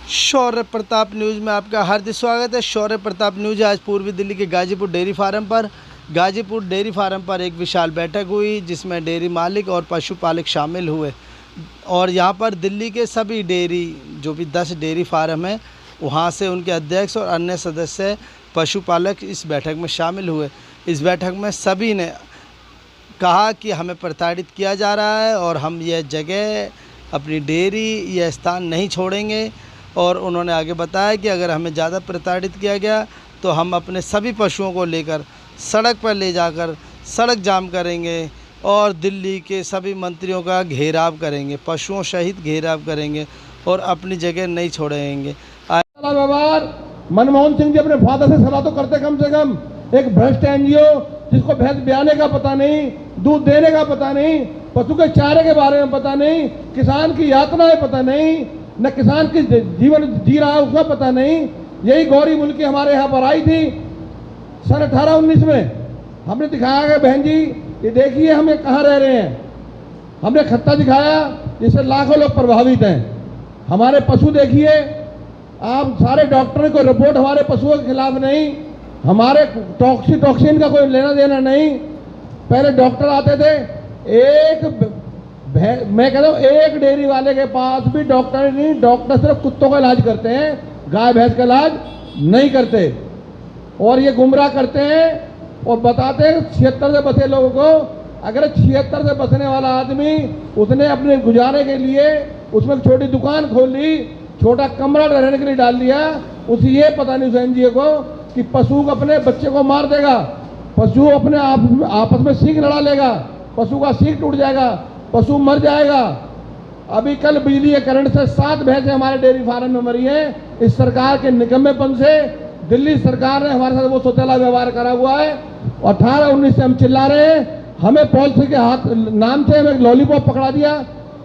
शौर्य Pratap news में आपका हार्दिक स्वागत है। शौर्य प्रताप न्यूज़ आज पूर्वी दिल्ली के गाजीपुर डेयरी फार्म पर एक विशाल बैठक हुई जिसमें डेयरी मालिक और पशुपालक शामिल हुए और यहां पर दिल्ली के सभी डेयरी जो भी 10 डेयरी फार्म हैं वहां से उनके अध्यक्ष और अन्य सदस्य पशुपालक इस बैठक में शामिल हुए। इस बैठक में सभी ने कहा कि हमें प्रताड़ित किया जा रहा है और हम यह जगह अपनी डेयरी यह स्थान नहीं छोड़ेंगे। और उन्होंने आगे बताया कि अगर हमें ज़्यादा प्रताड़ित किया गया तो हम अपने सभी पशुओं को लेकर सड़क पर ले जाकर सड़क जाम करेंगे और दिल्ली के सभी मंत्रियों का घेराव करेंगे, पशुओं सहित घेराव करेंगे और अपनी जगह नहीं छोड़ेंगे। व्यवहार मनमोहन सिंह जी अपने फादर से सलाह तो करते कम से कम। एक भ्रष्ट एनजीओ जिसको भैंस ब्याने का पता नहीं, दूध देने का पता नहीं, पशु के चारे के बारे में पता नहीं, किसान की यातनाएं पता नहीं, न किसान की जीवन जी रहा है उसका पता नहीं। यही गौरी मुल्की हमारे यहाँ पर आई थी सन 18-19 में। हमने दिखाया कि बहन जी ये देखिए हम कहाँ रह रहे हैं। हमने खत्ता दिखाया जिससे लाखों लोग प्रभावित हैं। हमारे पशु देखिए, आप सारे डॉक्टरों को रिपोर्ट हमारे पशुओं के खिलाफ नहीं, हमारे टॉक्सिन का कोई लेना देना नहीं। पहले डॉक्टर आते थे, मैं कहता हूँ एक डेयरी वाले के पास भी डॉक्टर नहीं, डॉक्टर सिर्फ कुत्तों का इलाज करते हैं, गाय भैंस का इलाज नहीं करते। और ये गुमराह करते हैं और बताते हैं 76 से बसे लोगों को। अगर 76 से बसने वाला आदमी उसने अपने गुजारे के लिए उसमें एक छोटी दुकान खोल ली, छोटा कमरा रहने के लिए डाल दिया, उसे ये पता नहीं उस एनजीओ को कि पशु अपने बच्चे को मार देगा, पशु अपने आपस में सींग लड़ा लेगा, पशु का सींग टूट जाएगा, पशु मर जाएगा। अभी कल बिजली के करंट से 7 भैंसें हमारे डेयरी फार्म में मरी हैं। इस सरकार के निकम्मेपन से दिल्ली सरकार ने हमारे साथ वो सोतेला व्यवहार करा हुआ है। 18-19 से हम चिल्ला रहे हैं, हमें पॉलिसी के हाथ नाम से हमें लॉलीपॉप पकड़ा दिया।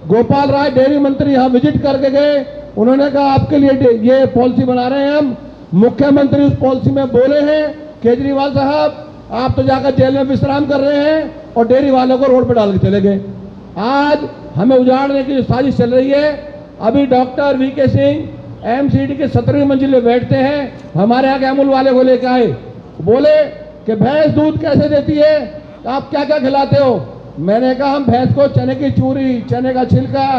गोपाल राय डेयरी मंत्री यहाँ विजिट करके गए, उन्होंने कहा आपके लिए ये पॉलिसी बना रहे हैं हम। मुख्यमंत्री उस पॉलिसी में बोले हैं, केजरीवाल साहब आप तो जाकर जेल में विश्राम कर रहे हैं और डेयरी वालों को रोड पर डाल के चले गए। आज हमें उजाड़ने की जो साजिश चल रही है, अभी डॉक्टर वीके सिंह एमसीडी के 17वीं मंजिल में बैठते हैं, हमारे यहाँ के अमूल वाले को लेकर आए, बोले कि भैंस दूध कैसे देती है, आप क्या क्या खिलाते हो। मैंने कहा हम भैंस को चने की चूरी, चने का छिलका,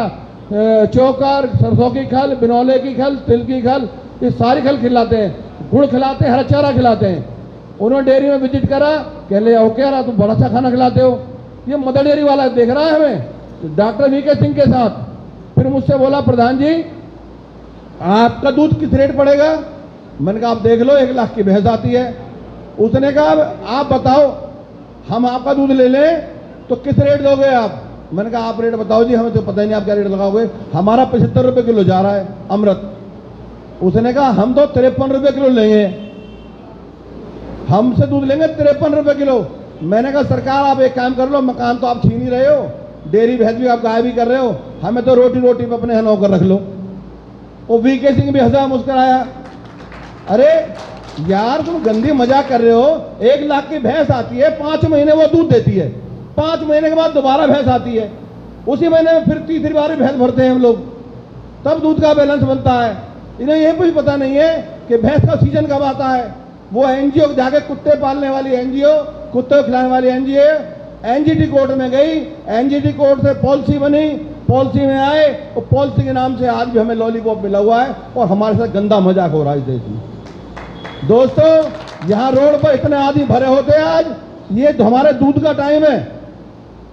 चोकर, सरसों की खल, बिनौले की खल, तिल की खल, ये सारी खल खिलाते हैं, गुड़ खिलाते हैं, हरा चारा खिलाते हैं। उन्होंने डेयरी में विजिट करा, कह ले आओ क्या रहा तुम बड़ा अच्छा खाना खिलाते हो। ये मदर डेयरी वाला देख रहा है हमें डॉक्टर वीके सिंह के साथ। फिर मुझसे बोला प्रधान जी आपका दूध किस रेट पड़ेगा। मैंने कहा आप देख लो 1 लाख की भैंस आती है। उसने कहा आप बताओ हम आपका दूध ले लें तो किस रेट दोगे आप। मैंने कहा आप रेट बताओ जी, हमें तो पता ही नहीं आप क्या रेट लगाओगे। हमारा 75 रुपये किलो जा रहा है अमृत। उसने कहा हम तो 53 रुपये किलो लेंगे, हमसे दूध लेंगे 53 रुपये किलो। मैंने कहा सरकार आप एक काम कर लो, मकान तो आप छीन ही रहे हो, डेयरी भैंस भी आप गाय भी कर रहे हो, हमें तो रोटी रोटी पे अपने यहाँ नौकर रख लो। वो वीके सिंह भी हंसा मुस्कुराया। अरे यार तुम गंदी मजाक कर रहे हो। 1 लाख की भैंस आती है, 5 महीने वो दूध देती है, 5 महीने के बाद दोबारा भैंस आती है, उसी महीने में फिर तीसरी बार भैंस भरते हैं हम लोग, तब दूध का बैलेंस बनता है। इन्हें यह भी पता नहीं है कि भैंस का सीजन कब आता है। वो एनजीओ जाके कुत्ते पालने वाली एनजीओ, कुत्ते खिलाने वाली एनजीओ एनजीटी कोर्ट में गई, एनजीटी कोर्ट से पॉलिसी बनी, पॉलिसी में आए और पॉलिसी के नाम से आज भी हमें लॉलीपॉप मिला हुआ है और हमारे साथ गंदा मजाक हो रहा है इस देश में। दोस्तों यहाँ रोड पर इतने आदमी भरे होते हैं आज, ये तो हमारे दूध का टाइम है,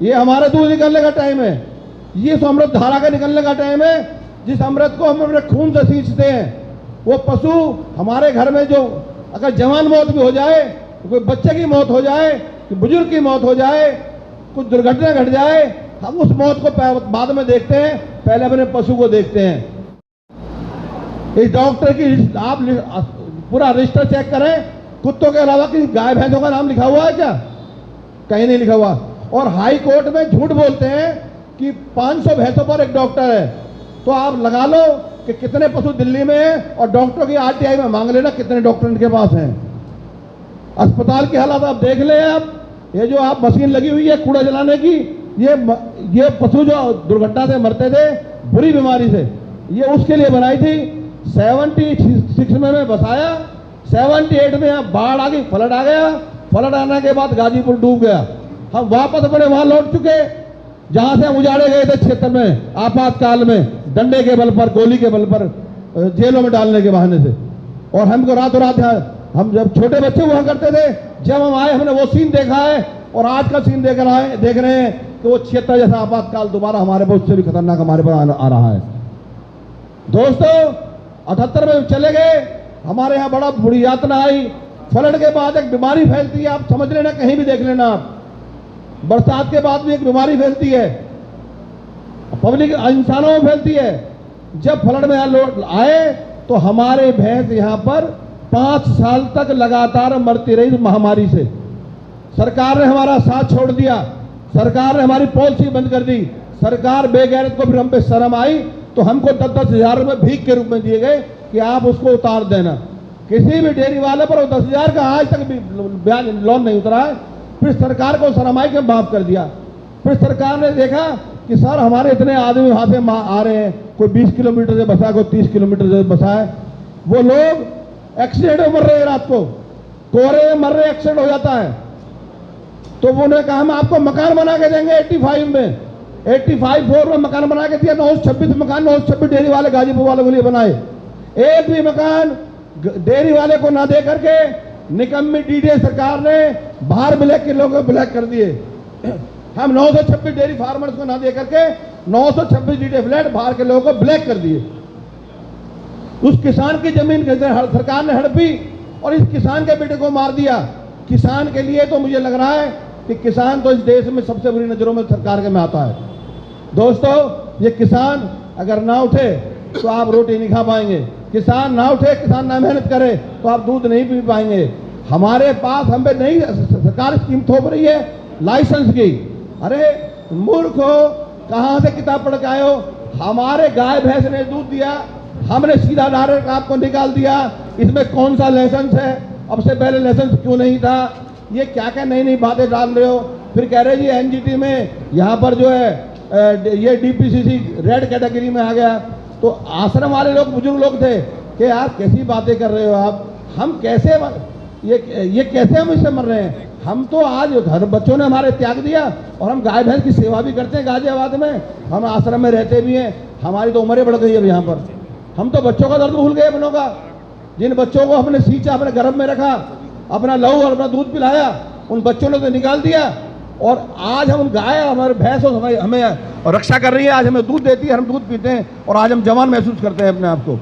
ये हमारे दूध निकलने का टाइम है, ये तो अमृत धारा का निकलने का टाइम है, जिस अमृत को हम अपने खून से सींचते हैं। वो पशु हमारे घर में जो अगर जवान मौत भी हो जाए, कोई बच्चे की मौत हो जाए, बुजुर्ग की मौत हो जाए, कुछ दुर्घटना घट जाए, हम उस मौत को बाद में देखते हैं, पहले अपने पशु को देखते हैं। इस डॉक्टर की आप पूरा रजिस्टर चेक करें, कुत्तों के अलावा किसी गाय भैंसों का नाम लिखा हुआ है क्या? कहीं नहीं लिखा हुआ। और हाई कोर्ट में झूठ बोलते हैं कि 500 भैंसों पर एक डॉक्टर है। तो आप लगा लो कि कितने पशु दिल्ली में है और डॉक्टर की आरटीआई में मांग लेना कितने डॉक्टर इनके पास हैं। अस्पताल की हालत आप देख लें। आप ये जो आप मशीन लगी हुई है कूड़ा जलाने की, ये पशु जो दुर्घटना से मरते थे बुरी बीमारी से, ये उसके लिए बनाई थी 76 में मैं बसाया, 78 में यहाँ बाढ़ आ गई, फ्लड आ गया। फ्लड आने के बाद गाजीपुर डूब गया। हम वापस अपने वहां लौट चुके जहां से हम उजाड़े गए थे क्षेत्र में, आपातकाल में, डंडे के बल पर, गोली के बल पर, जेलों में डालने के बहाने से। और हमको रातों रात हम जब छोटे बच्चे हुआ करते थे, जब हम आए हमने वो सीन देखा है और आज का सीन देख रहे हैं कि वो क्षेत्र जैसा आपातकाल दोबारा हमारे पर, उससे भी खतरनाक हमारे पर आ रहा है। दोस्तों 78 में चले गए, हमारे यहाँ बड़ा बुरी यातना आई। फ्लड के बाद एक बीमारी फैलती है, आप समझ लेना, कहीं भी देख लेना आप। बरसात के बाद भी एक बीमारी फैलती है, पब्लिक इंसानों में फैलती है। जब फ्लड में आए तो हमारे भैंस यहाँ पर 5 साल तक लगातार मरती रही महामारी से। सरकार ने हमारा साथ छोड़ दिया, सरकार ने हमारी पॉलिसी बंद कर दी। सरकार बेगैरत को फिर हम पे शर्म आई तो हमको 10-10 हजार रुपए भीख के रूप में दिए गए कि आप उसको उतार देना। किसी भी डेयरी वाले पर 10 हजार का आज तक भी ब्याज लोन नहीं उतरा है। फिर सरकार को शर्म आई कि माफ कर दिया। फिर सरकार ने देखा कि सर हमारे इतने आदमी वहां से आ रहे हैं, कोई 20 किलोमीटर से बसा है, कोई 30 किलोमीटर से बसा है, वो लोग एक्सीडेंट में मर रहे हैं, रात को कोहरे में मर रहे, एक्सीडेंट हो जाता है। तो उन्होंने कहा हम आपको मकान बना के देंगे 85 में, 85-4 में मकान बना के दिया। 926 मकान 926 डेयरी वाले गाजीपुर वालों के लिए बनाए। एक भी मकान डेयरी वाले को ना दे करके निकम्मी डीडीए सरकार ने बाहर ब्लैक के लोगों को ब्लैक कर दिए। हम 926 डेयरी फार्मर्स को ना दे करके 926 डीडीए फ्लैट बाहर के लोगों को ब्लैक कर दिए। उस किसान की जमीन सरकार ने हड़पी और इस किसान के बेटे को मार दिया। किसान के लिए तो मुझे लग रहा है कि किसान तो इस देश में सबसे बुरी नजरों में सरकार के में आता है। दोस्तों ये किसान अगर ना उठे तो आप रोटी नहीं खा पाएंगे। किसान ना उठे, किसान ना मेहनत करे तो आप दूध नहीं पी पाएंगे। हमारे पास हम पे नहीं सरकार स्कीम थोप रही है लाइसेंस की। अरे मूर्ख हो, कहां से किताब पढ़ के आए हो? हमारे गाय भैंस ने दूध दिया, हमने सीधा डायरेक्ट आपको निकाल दिया। इसमें कौन सा लाइसेंस है? अब से पहले लाइसेंस क्यों नहीं था? ये क्या क्या नई नई बातें डाल रहे हो। फिर कह रहे जी एनजीटी में यहाँ पर जो है ये डीपीसीसी रेड कैटेगरी में आ गया। तो आश्रम वाले लोग, बुजुर्ग लोग थे कि यार कैसी बातें कर रहे हो आप, हम कैसे ये कैसे हम इससे मर रहे हैं? हम तो आज घर बच्चों ने हमारे त्याग दिया और हम गाय भैंस की सेवा भी करते हैं गाजियाबाद में, हम आश्रम में रहते भी हैं। हमारी तो उम्रें बढ़ गई है अब यहाँ पर। हम तो बच्चों का दर्द भूल गए अपनों का। जिन बच्चों को हमने सींचा, अपने गर्भ में रखा, अपना लहू और अपना दूध पिलाया, उन बच्चों ने तो निकाल दिया। और आज हम गाय, हमारे भैंस हमें रक्षा कर रही है, आज हमें दूध देती है, हम दूध पीते हैं और आज हम जवान महसूस करते हैं अपने आप को।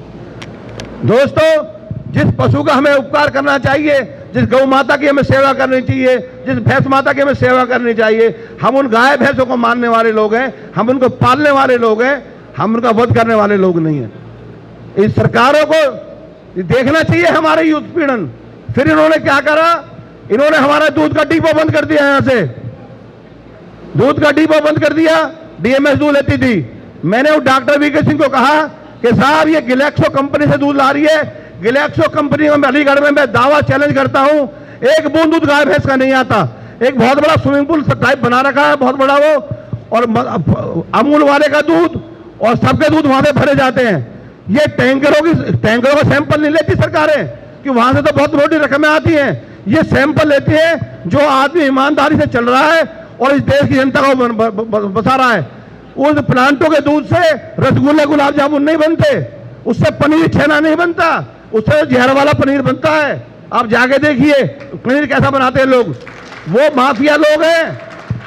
दोस्तों जिस पशु का हमें उपकार करना चाहिए, जिस गौ माता की हमें सेवा करनी चाहिए, जिस भैंस माता की हमें सेवा करनी चाहिए, हम उन गाय भैंसों को मारने वाले लोग हैं, हम उनको पालने वाले लोग हैं, हम उनका वध करने वाले लोग नहीं हैं। इस सरकारों को देखना चाहिए हमारे युद्ध पीड़न। फिर इन्होंने क्या करा? इन्होंने हमारा दूध का डिपो बंद कर दिया। यहां से दूध का डिपो बंद कर दिया। डीएमएस दूध लेती थी। मैंने उस डॉक्टर वीके सिंह को कहा कि साहब ये गिलैक्सो कंपनी से दूध ला रही है। गिलैक्सो कंपनी में अलीगढ़ में मैं दावा चैलेंज करता हूं, एक बूंद दूध गाय भैंस का नहीं आता। एक बहुत बड़ा स्विमिंग पूल टाइप बना रखा है, बहुत बड़ा वो, और अमूल वाले का दूध और सबके दूध वहां से भरे जाते हैं। ये टैंकरों का सैंपल नहीं लेती सरकारें कि वहां से तो बहुत मोटी रकमें आती हैं। ये सैंपल लेती है जो आदमी ईमानदारी से चल रहा है और इस देश की जनता को बसा रहा है। उस प्लांटों के दूध से रसगुल्ले गुलाब जामुन नहीं बनते, उससे पनीर छेना नहीं बनता, उससे जहर वाला पनीर बनता है। आप जाके देखिए पनीर कैसा बनाते हैं लोग। वो माफिया लोग हैं,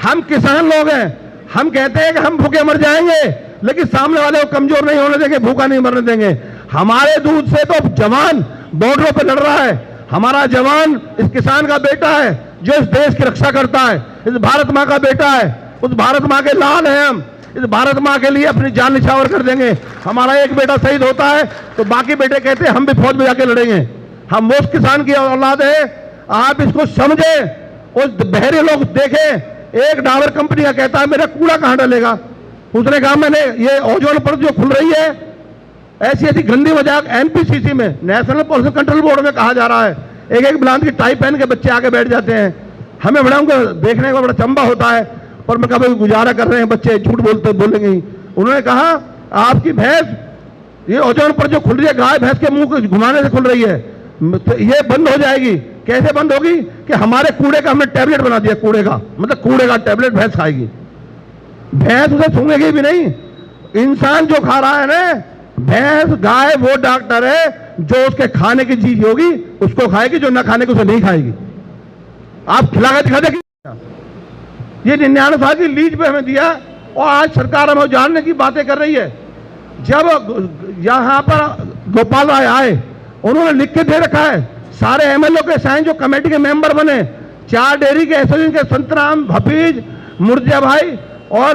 हम किसान लोग हैं। हम कहते हैं कि हम भूखे मर जाएंगे, लेकिन सामने वाले को कमजोर नहीं होने देंगे, भूखा नहीं मरने देंगे। हमारे दूध से तो जवान बॉर्डरों पर लड़ रहा है। हमारा जवान इस किसान का बेटा है जो इस देश की रक्षा करता है, इस भारत माँ का बेटा है, उस भारत माँ के लाल हैं हम। इस भारत माँ के लिए अपनी जान निछावर कर देंगे। हमारा एक बेटा शहीद होता है तो बाकी बेटे कहते हैं हम भी फौज में जाके लड़ेंगे। हम उस किसान की औलाद है। आप इसको समझे। उस बहरे लोग देखें, एक डाबर कंपनी का कहता है मेरा कूड़ा कहां डालेगा। उसने कहा मैंने ये ओजोन परत जो खुल रही है, ऐसी ऐसी गंदी मजाक एनपीसीसी में, नेशनल पॉल्यूशन कंट्रोल बोर्ड में कहा जा रहा है। एक एक ब्लांत की टाई पहन के बच्चे आके बैठ जाते हैं। हमें बड़ा उनको देखने का बड़ा चंबा होता है, पर मैं कभी गुजारा कर रहे हैं, बच्चे झूठ बोलेंगे ही। उन्होंने कहा आपकी भैंस ये ओजोन पर जो खुल रही है गाय भैंस के मुंह को घुमाने से खुल रही है, तो ये बंद हो जाएगी। कैसे बंद होगी कि हमारे कूड़े का हमने टैबलेट बना दिया, कूड़े का मतलब कूड़े का टैबलेट भैंस खाएगी। भैंस उसे सूंघेगी भी नहीं। इंसान जो खा रहा है ना, भैंस गाय वो डॉक्टर है जो उसके खाने की चीज होगी उसको खाएगी, जो ना खाने की उसे नहीं खाएगी। आप खिला के दिखा देगी। ये 99 साल की लीज पे हमें दिया और आज सरकार हमें जानने की बातें कर रही है। जब यहां पर गोपाल राय आए, उन्होंने लिख के दे रखा है सारे एमएलए के साइन, जो कमेटी के मेंबर बने, 4 डेयरी के एसोसिएशन के संतराम, हफीज, मुर्जिया भाई और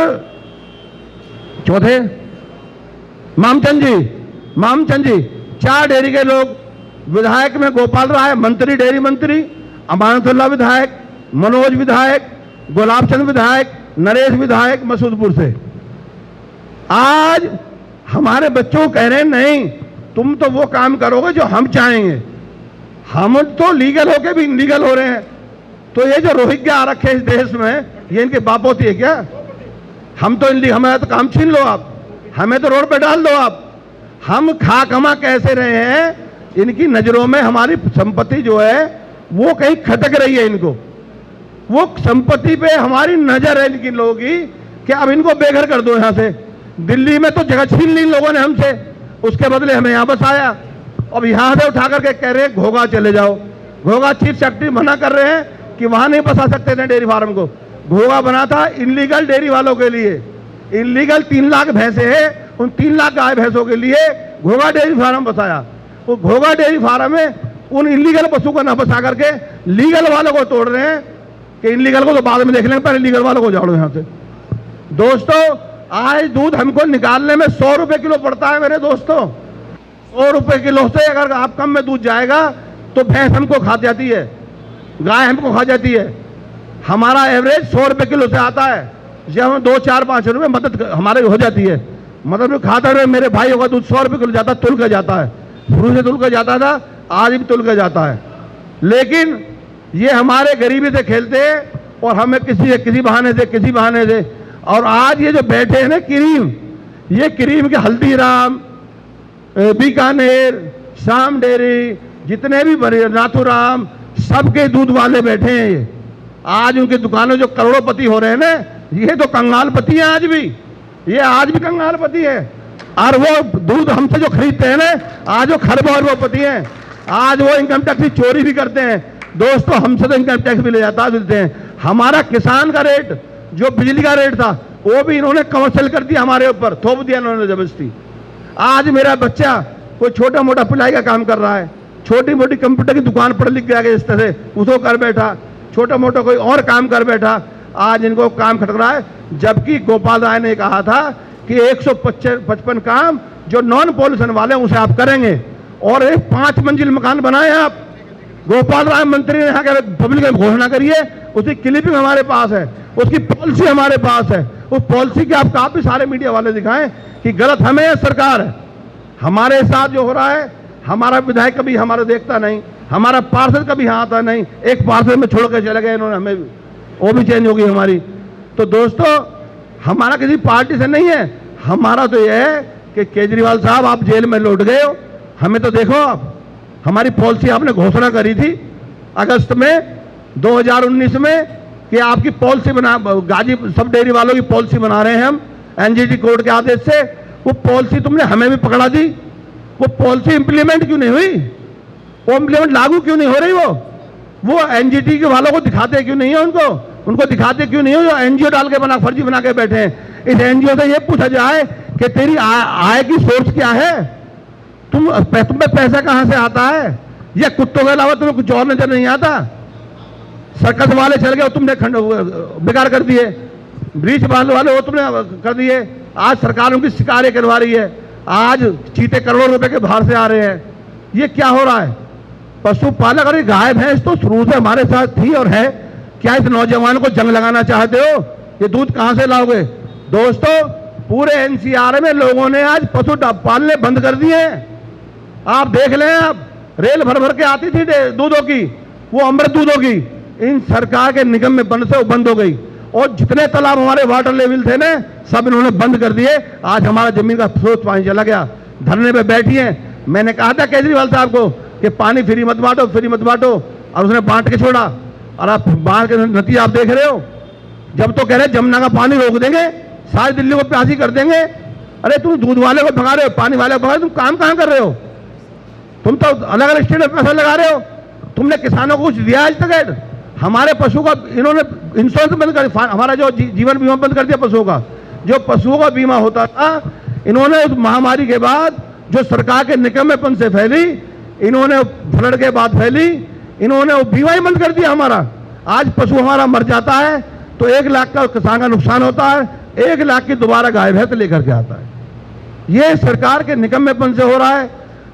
चौथे मामचंद जी, 4 डेयरी के लोग। विधायक में गोपाल राय मंत्री, डेयरी मंत्री, अमानतुल्लाह विधायक, मनोज विधायक, गुलाब चंद विधायक, नरेश विधायक मसूदपुर से। आज हमारे बच्चों कह रहे हैं नहीं, तुम तो वो काम करोगे जो हम चाहेंगे। हम तो लीगल होके भी इनलीगल हो रहे हैं। तो ये जो रोहिंग्या आ रखे इस देश में, ये इनके बाप होती है क्या? हम तो हमें तो काम छीन लो आप, हमें तो रोड पे डाल दो आप। हम खा कमा कैसे रहे हैं, इनकी नजरों में हमारी संपत्ति जो है वो कहीं खटक रही है। इनको वो संपत्ति पे हमारी नजर है इनकी लोगों की कि अब इनको बेघर कर दो यहां से। दिल्ली में तो जगह छीन ली लोगों ने हमसे, उसके बदले हमें यहां बसाया। अब यहां से उठा करके कह रहे हैं घोगा चले जाओ। घोगा चीफ सेक्रेटरी मना कर रहे हैं कि वहां नहीं बसा सकते थे डेयरी फार्म को। घोगा बना था इनलीगल डेयरी वालों के लिए। इनलीगल 3 लाख भैंसे हैं, उन 3 लाख गाय भैंसों के लिए घोगा डेयरी फार्म बसाया। वो घोगा डेयरी फार्म में उन इनलीगल पशु को न बसा करके लीगल वालों को तोड़ रहे हैं कि इनलीगल को तो बाद में देख लेंगे, पहले लीगल वालों को झाड़ो यहां से। दोस्तों, आज दूध हमको निकालने में 100 रुपए किलो पड़ता है मेरे दोस्तों। 100 रुपए किलो से अगर आप कम में दूध जाएगा तो भैंस हमको खा जाती है, गाय हमको खा जाती है। हमारा एवरेज 100 रुपए किलो से आता है। जब हम 2, 4, 5 रुपए मदद हमारे हो जाती है, मतलब खाता है। मेरे भाइयों का दूध 100 रुपए किलो जाता, तुल कर जाता है, शुरू से तुल कर जाता था, आज भी तुल कर जाता है। लेकिन ये हमारे गरीबी से खेलते हैं और हमें किसी बहाने से। और आज ये जो बैठे हैं ना क्रीम, ये क्रीम के हल्दीराम, बीकानेर, शाम डेयरी, जितने भी बड़े नाथुराम, सबके दूध वाले बैठे हैं। ये आज उनकी दुकानों जो करोड़ों हो रहे हैं ना, ये तो कंगालपति है आज भी। ये आज भी कंगालपति है। और वो दूध हमसे जो खरीदते हैं ना, आज वो खरबोपति हैं। आज वो इनकम टैक्स की चोरी भी करते हैं। दोस्तों, हमसे तो इनकम टैक्स भी ले जाता देते हैं। हमारा किसान का रेट, जो बिजली का रेट था, वो भी इन्होंने कमर्शियल कर दिया, हमारे ऊपर थोप दिया इन्होंने जबरदस्ती। आज मेरा बच्चा कोई छोटा मोटा पिलाई का काम कर रहा है, छोटी मोटी कंप्यूटर की दुकान पढ़ लिख गया इस तरह, उसको कर बैठा, छोटा मोटा कोई और काम कर बैठा। आज इनको काम खटक रहा है। जबकि गोपाल राय ने कहा था कि 155 काम जो नॉन पॉल्यूशन वाले उसे आप करेंगे और एक 5 मंजिल मकान बनाए आप। गोपाल राय मंत्री ने यहाँ के पब्लिक में घोषणा करी है, उसकी क्लिपिंग हमारे पास है, उसकी पॉलिसी हमारे पास है। उस पॉलिसी के आप काफी सारे मीडिया वाले दिखाएं कि गलत हमें है, सरकार है। हमारे साथ जो हो रहा है, हमारा विधायक कभी हमारा देखता नहीं, हमारा पार्षद कभी यहाँ आता नहीं। एक पार्षद में छोड़ के चले गए इन्होंने, हमें भी वो भी चेंज होगी हमारी। तो दोस्तों, हमारा किसी पार्टी से नहीं है, हमारा तो यह है कि केजरीवाल साहब आप जेल में लौट गए हो, हमें तो देखो। आप हमारी पॉलिसी आपने घोषणा करी थी अगस्त में 2019 में कि आपकी पॉलिसी बना, गाजी सब डेयरी वालों की पॉलिसी बना रहे हैं हम एनजीटी कोर्ट के आदेश से। वो पॉलिसी तुमने हमें भी पकड़ा दी। वो पॉलिसी इंप्लीमेंट क्यों नहीं हुई? वो इंप्लीमेंट लागू क्यों नहीं हो रही? वो एनजीटी के वालों को दिखाते क्यों नहीं है? उनको दिखाते क्यों नहीं हो? जो एनजीओ डाल के फर्जी बना के बैठे हैं। इस एनजीओ से ये पूछा जाए कि तेरी आय की सोर्स क्या है, तुम्हें पैसा कहां से आता है? या कुत्तों के अलावा तुम्हें कुछ और नजर नहीं आता? सर्कस वाले चल गए, तुमने बेकार कर दिए। ब्रीच बांधने वाले वो तुमने कर दिए। आज सरकार उनकी शिकारें करवा रही है। आज चीते करोड़ों रुपए के बाहर से आ रहे हैं। ये क्या हो रहा है? पशुपालक और गाय भैंस तो शुरू से हमारे साथ थी और है। क्या इस नौजवान को जंग लगाना चाहते हो? ये दूध कहां से लाओगे? दोस्तों, पूरे एनसीआर में लोगों ने आज पशु पालने बंद कर दिए हैं। आप देख लें, आप रेल भर भर के आती थी दूधों की, वो अमृत दूधों की, इन सरकार के निगम में बंद से वो बंद हो गई। और जितने तालाब हमारे वाटर लेवल थे ना, सब इन्होंने बंद कर दिए। आज हमारा जमीन का स्रोत पानी चला गया। धरने पे बैठी हैं। मैंने कहा था केजरीवाल साहब को कि पानी फ्री मत बांटो, फ्री मत बांटो, और उसने बांट के छोड़ा। और आप बांट के नतीजा आप देख रहे हो। जब तो कह रहे जमुना का पानी रोक देंगे, सारी दिल्ली को प्यासी कर देंगे। अरे तुम दूध वाले को भगा रहे हो, पानी वाले को भगा रहे हो, तुम काम कहाँ कर रहे हो? तुम तो अलग अलग स्टेट में पैसा लगा रहे हो। तुमने किसानों को कुछ दिया आज तक? हमारे पशु का इन्होंने इंश्योरेंस बंद कर, हमारा जो जीवन बीमा बंद कर दिया पशुओं का। जो पशुओं का बीमा होता था, इन्होंने उस महामारी के बाद जो सरकार के निकम्मेपन से फैली, इन्होंने फ्लड के बाद फैली, इन्होंने वो बीमा ही बंद कर दिया हमारा। आज पशु हमारा मर जाता है तो 1 लाख का किसान का नुकसान होता है, 1 लाख की दोबारा गाय भैंस लेकर के आता है। ये सरकार के निकम्मेपन से हो रहा है।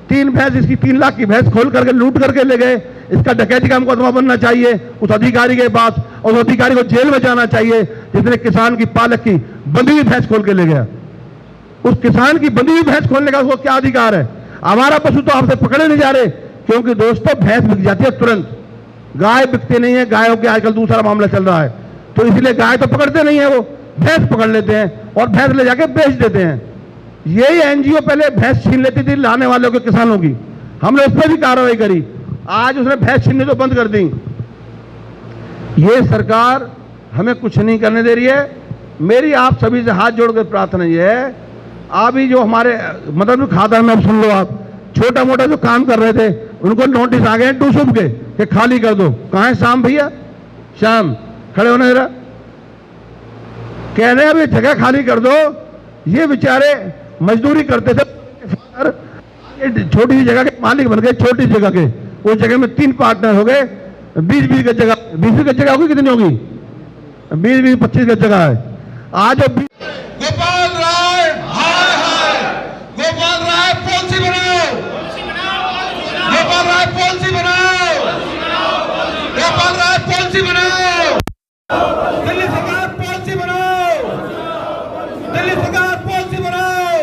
3 भैंस, इसकी 3 लाख की भैंस खोल करके लूट करके ले गए। इसका डकैती का मुकदमा बनना चाहिए उस अधिकारी के पास, और उस अधिकारी को जेल में जाना चाहिए जिसने किसान की पालक की बंधी हुई भैंस खोल के ले गया। उस किसान की बंधी हुई भैंस खोलने का उसको क्या अधिकार है? हमारा पशु तो आपसे पकड़े नहीं जा रहे, क्योंकि दोस्तों भैंस बिक जाती है तुरंत, गाय बिकते नहीं है। गायों के आजकल दूसरा मामला चल रहा है, तो इसलिए गाय तो पकड़ते नहीं है, वो भैंस पकड़ लेते हैं और भैंस ले जाके बेच देते हैं। यही एनजीओ पहले भैंस छीन लेती थी लाने वालों के, किसानों की। हमने उस पर भी कार्रवाई करी, आज उसने भैंस छीनने तो बंद कर दी। ये सरकार हमें कुछ नहीं करने दे रही है। मेरी आप सभी से हाथ जोड़कर प्रार्थना ये है, अभी जो हमारे मदन खादर में, सुन लो आप, छोटा मोटा जो काम कर रहे थे उनको नोटिस आ गए टूसुप के कि खाली कर दो। कहाँ है श्याम भैया? श्याम खड़े होने जरा। कह रहे हैं अभी जगह खाली कर दो। ये बेचारे मजदूरी करते थे, छोटी सी जगह के मालिक बन गए, छोटी जगह के। उस जगह में 3 पार्टनर हो गए। 20-20 गज जगह, 20 गज जगह होगी, कितनी होगी? 20-25 गज जगह है। आज गोपाल राय, हाय हाय, गोपाल राय पॉलिसी बनाओ, गोपाल राय पॉलिसी बनाओ, गोपाल राय पॉलिसी बनाओ, दिल्ली सरकार पॉलिसी बनाओ, दिल्ली सरकार पॉलिसी बनाओ,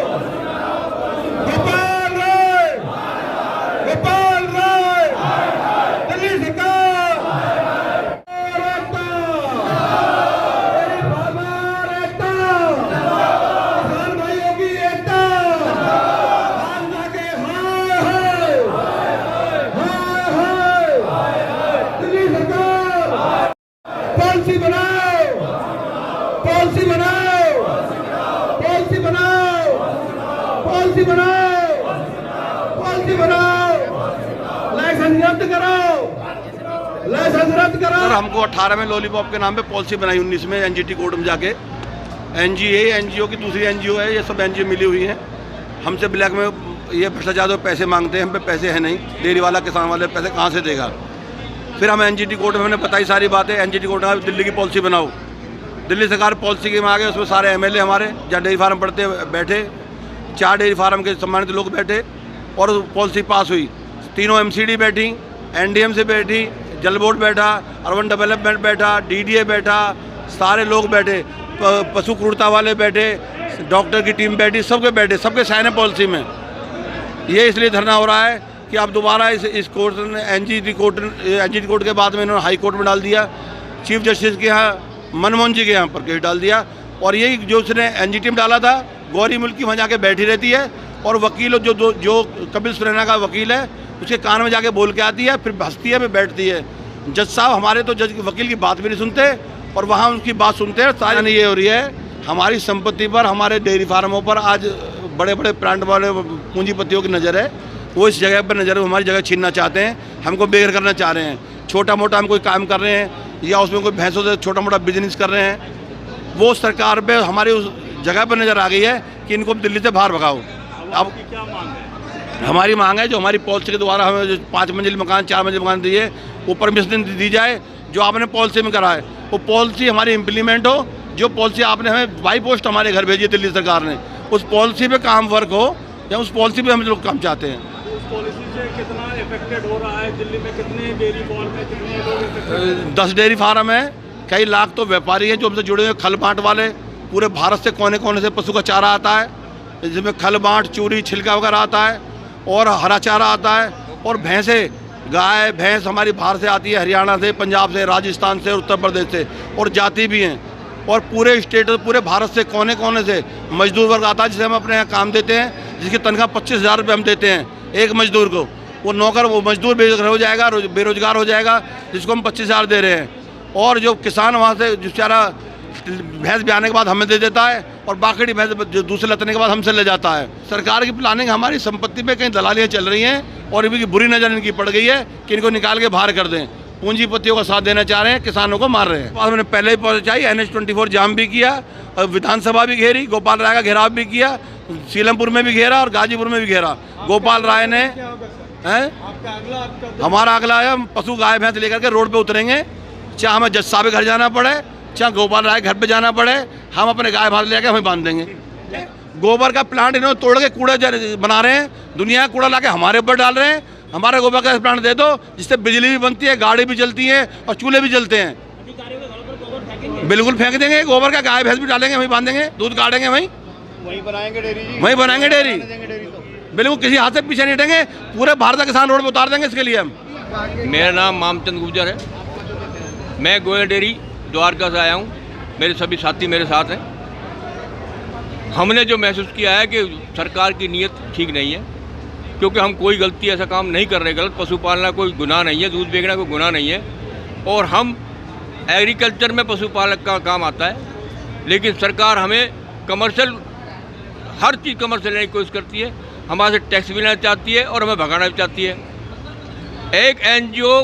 गोपाल राय, गोपाल राय, दिल्ली सरकार, पॉलिसी बनाओ, पॉलिसी बनाओ, पॉलिसी बनाओ, पॉलिसी बनाओ, पॉलिसी बनाओ, लाइसेंस रद्द कराओ, लाइसेंस रद्द कराओ। सर हमको 18 में लॉलीपॉप के नाम पे पॉलिसी बनाई, 19 में एनजीटी कोर्ट में जाके। एनजीओ की दूसरी एनजीओ है, ये सब एनजीओ मिली हुई हैं। हमसे ब्लैक में ये भ्रष्टाचार पैसे मांगते हैं, हम पे पैसे हैं नहीं। डेयरी वाला किसान वाले पैसे कहाँ से देगा? फिर हम एनजीटी कोर्ट में हमने बताई सारी बातें। एनजीटी कोर्ट में दिल्ली की पॉलिसी बनाओ। दिल्ली सरकार पॉलिसी के में आ गए, उसमें सारे एमएलए हमारे जहाँ डेयरी फार्म पढ़ते बैठे, 4 डेयरी फार्म के सम्मानित लोग बैठे और पॉलिसी पास हुई। तीनों एमसीडी बैठी, एनडीएम से बैठी, जल बोर्ड बैठा, अर्बन डेवलपमेंट बैठा, डीडीए बैठा, सारे लोग बैठे, पशु क्रूरता वाले बैठे, डॉक्टर की टीम बैठी, सबके बैठे, सबके साइन है पॉलिसी में। ये इसलिए धरना हो रहा है कि अब दोबारा इस कोर्ट ने एनजीटी कोर्ट के बाद में इन्होंने हाई कोर्ट में डाल दिया। चीफ जस्टिस के यहाँ, मनमोहन जी के यहाँ पर केस डाल दिया। और यही जो उसने एनजीटी में डाला था, गौरी मुल्की वहाँ जाके बैठी रहती है और वकील जो कपिल सुरैना का वकील है उसके कान में जाके बोल के आती है, फिर हंसती है, फिर बैठती है। जज साहब हमारे तो वकील की बात भी नहीं सुनते और वहाँ उनकी बात सुनते हैं। सारी ये हो रही है हमारी संपत्ति पर, हमारे डेयरी फार्मों पर आज बड़े बड़े प्लांट वाले पूंजीपतियों की नज़र है। वो इस जगह पर नज़र हमारी जगह छीनना चाहते हैं, हमको बेघर करना चाह रहे हैं। छोटा मोटा हम कोई काम कर रहे हैं या उसमें कोई भैंसों से छोटा मोटा बिजनेस कर रहे हैं, वो सरकार पे हमारी उस जगह पर नज़र आ गई है कि इनको दिल्ली से बाहर भगाओ। अब क्या मांग है? हमारी मांग है जो हमारी पॉलिसी के द्वारा हमें जो 5 मंजिल मकान, 4 मंजिल मकान दिए, वो परमिशन दी जाए जो आपने पॉलिसी में करा है। वो पॉलिसी हमारी इम्प्लीमेंट हो। जो पॉलिसी आपने हमें बाई पोस्ट हमारे घर भेजी है दिल्ली सरकार ने, उस पॉलिसी पे काम वर्क हो, या उस पॉलिसी पे हम लोग काम चाहते हैं। उस पॉलिसी से कितना इफेक्टेड हो रहा है? दिल्ली में कितने डेयरी फार्म है, कितने लोग इफेक्टेड? 10 डेयरी फार्म है, कई लाख तो व्यापारी हैं जो हमसे जुड़े हुए, खल बाँट वाले। पूरे भारत से कोने कोने से पशु का चारा आता है, जिसमें खल बाँट, चूरी, छिलका वगैरह आता है और हरा चारा आता है। और भैंसे, गाय भैंस हमारी बाहर से आती है, हरियाणा से, पंजाब से, राजस्थान से, उत्तर प्रदेश से, और जाती भी हैं। और पूरे स्टेट, पूरे भारत से कोने कोने से मजदूर वर्ग आता है जिसे हम अपने यहाँ काम देते हैं। जिसकी तनख्वाह 25,000 रुपये हम देते हैं एक मजदूर को, वो मजदूर बेरोजगार हो जाएगा जिसको हम 25,000 दे रहे हैं। और जो किसान वहाँ से जो चारा भैंस ब्याने के बाद हमें दे देता है और बाकी भैंस जो दूसरे लतने के बाद हमसे ले जाता है। सरकार की प्लानिंग हमारी संपत्ति पे कहीं दलालियाँ चल रही हैं और इनकी बुरी नज़र इनकी पड़ गई है कि इनको निकाल के बाहर कर दें। पूंजीपतियों का साथ देना चाह रहे हैं, किसानों को मार रहे हैं। और हमने पहले ही पहुँचाई, NH-24 जाम भी किया और विधानसभा भी घेरी, गोपाल राय का घेराव भी किया, सीलमपुर में भी घेरा और गाजीपुर में भी घेरा। गोपाल राय ने हमारा अगला है, हम पशु गाय भैंस लेकर के रोड पे उतरेंगे, चाहे हमें जज साहब के घर जाना पड़े, चाहे गोपाल राय घर पे जाना पड़े, हम अपने गाय भैंस लेकर हमें बांध देंगे। गोबर का प्लांट इन्होंने तोड़ के कूड़ा बना रहे हैं, दुनिया का कूड़ा लाके हमारे ऊपर डाल रहे हैं। हमारे गोबर का प्लांट दे दो जिससे बिजली भी बनती है, गाड़ी भी चलती है और चूल्हे भी जलते हैं। बिल्कुल फेंक देंगे गोबर का, गाय भैंस भी डालेंगे, वहीं बांधेंगे, दूध काटेंगे, वहीं बनाएंगे डेयरी। बिल्कुल किसी हाथ से पीछे नहीं हटेंगे, पूरे भारत का किसान रोड पर उतार देंगे इसके लिए हम। मेरा नाम मामचंद गुर्जर है, मैं गोयल डेयरी द्वारका से आया हूँ, मेरे सभी साथी मेरे साथ हैं। हमने जो महसूस किया है कि सरकार की नीयत ठीक नहीं है, क्योंकि हम कोई गलती ऐसा काम नहीं कर रहे। गलत पशुपालना कोई गुनाह नहीं है, दूध बेचना कोई गुनाह नहीं है, और हम एग्रीकल्चर में पशुपालक का काम आता है। लेकिन सरकार हमें कमर्शियल, हर चीज़ कमर्शियल लेने की कोशिश करती है, हमारे से टैक्स भी लेना चाहती है और हमें भगाना भी चाहती है। एक NGO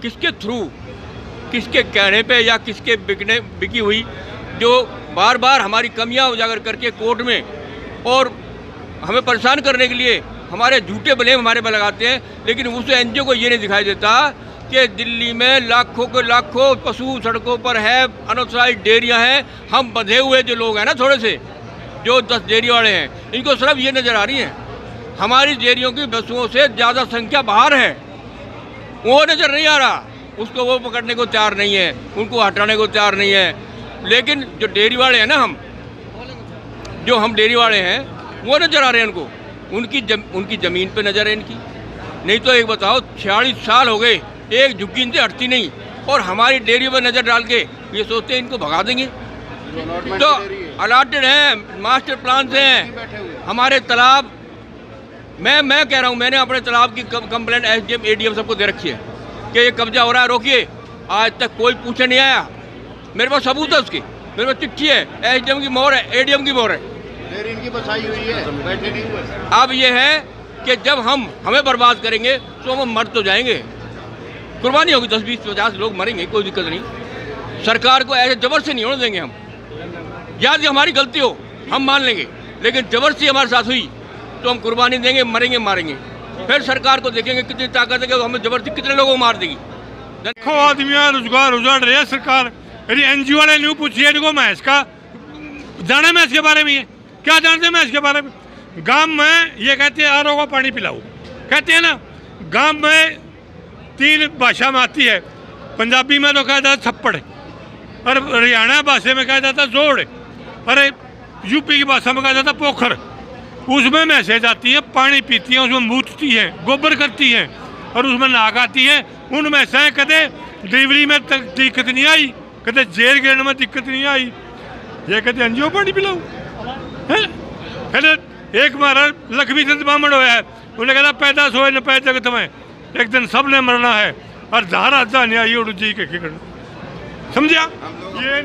किसके थ्रू, किसके कहने पे या किसके बिकी हुई, जो बार बार हमारी कमियां उजागर करके कोर्ट में और हमें परेशान करने के लिए हमारे झूठे ब्लेम हमारे पर लगाते हैं। लेकिन उस NGO को ये नहीं दिखाई देता कि दिल्ली में लाखों के लाखों पशु सड़कों पर है, अनऑथराइज्ड डेयरियाँ हैं। हम बंधे हुए जो लोग हैं ना, थोड़े से जो 10 डेयरी वाले हैं, इनको सिर्फ ये नज़र आ रही है हमारी डेयरियों की पशुओं से ज़्यादा संख्या बाहर है, वो नज़र नहीं आ रहा। उसको वो पकड़ने को तैयार नहीं है, उनको हटाने को तैयार नहीं है। लेकिन जो डेयरी वाले हैं ना, हम डेयरी वाले हैं, वो नज़र आ रहे हैं उनको, उनकी ज़मीन पे नज़र है इनकी। नहीं तो एक बताओ, 46 साल हो गए, एक झुग्गी इनसे हटती नहीं, और हमारी डेयरी पर नज़र डाल के ये सोचते हैं इनको भगा देंगे। तो अलॉटेड हैं, मास्टर प्लान से हैं हमारे तालाब। मैं कह रहा हूँ, मैंने अपने तालाब की कंप्लेंट SDM ADM सबको दे रखी है कि ये कब्जा हो रहा है, रोकिए। आज तक कोई पूछने नहीं आया। मेरे पास सबूत है उसकी, मेरे पास चिट्ठी है, SDM की मोहर है, ADM की मोहर है, इनकी बसाई हुई है, बैठे नहीं हुए। अब ये है कि जब हमें बर्बाद करेंगे तो हम मर तो जाएंगे, कुर्बानी होगी, 10, 20, 50 लोग मरेंगे, कोई दिक्कत नहीं। सरकार को ऐसे जबर से नहीं होने देंगे हम। याद हमारी गलती हो हम मान लेंगे, लेकिन जबरदस्ती हमारे साथ हुई तो हम कुर्बानी देंगे, मरेंगे, मारेंगे। फिर सरकार को देखेंगे कितनी ताकत है कि हमें जबरदस्ती कितने लोगों को मार देगी। देखो आदमियाँ रोजगार उजाड़ रहे हैं, सरकार NGO वाले नहीं पूछिए इनको मैच का जाने मैच के बारे में है, क्या जानते हैं मैच के बारे में। गांव में ये कहते हैं RO का पानी पिलाओ, कहते हैं ना। गांव में 3 भाषा में आती है, पंजाबी में तो कहा जाता थप्पड़, और हरियाणा भाषा में कहा जाता जोड़, अरे UP की भाषा में कहा जाता पोखर। उसमें मैसेज आती है, पानी पीती है, उसमें मूतती है, गोबर करती है और उसमें नाक आती है। उनमें से कदे डिलीवरी में दिक्कत नहीं आई, कदे जेल गिरने में दिक्कत नहीं आई। ये कहते NGO पानी पिलाओ है। कहते एक बार लक्ष्मी चंद बामण होया है, उन्हें कहता पैदा सोए न पै जगत में, एक दिन सब ने मरना है, और धारा नहीं आई उड़ जी के समझा। ये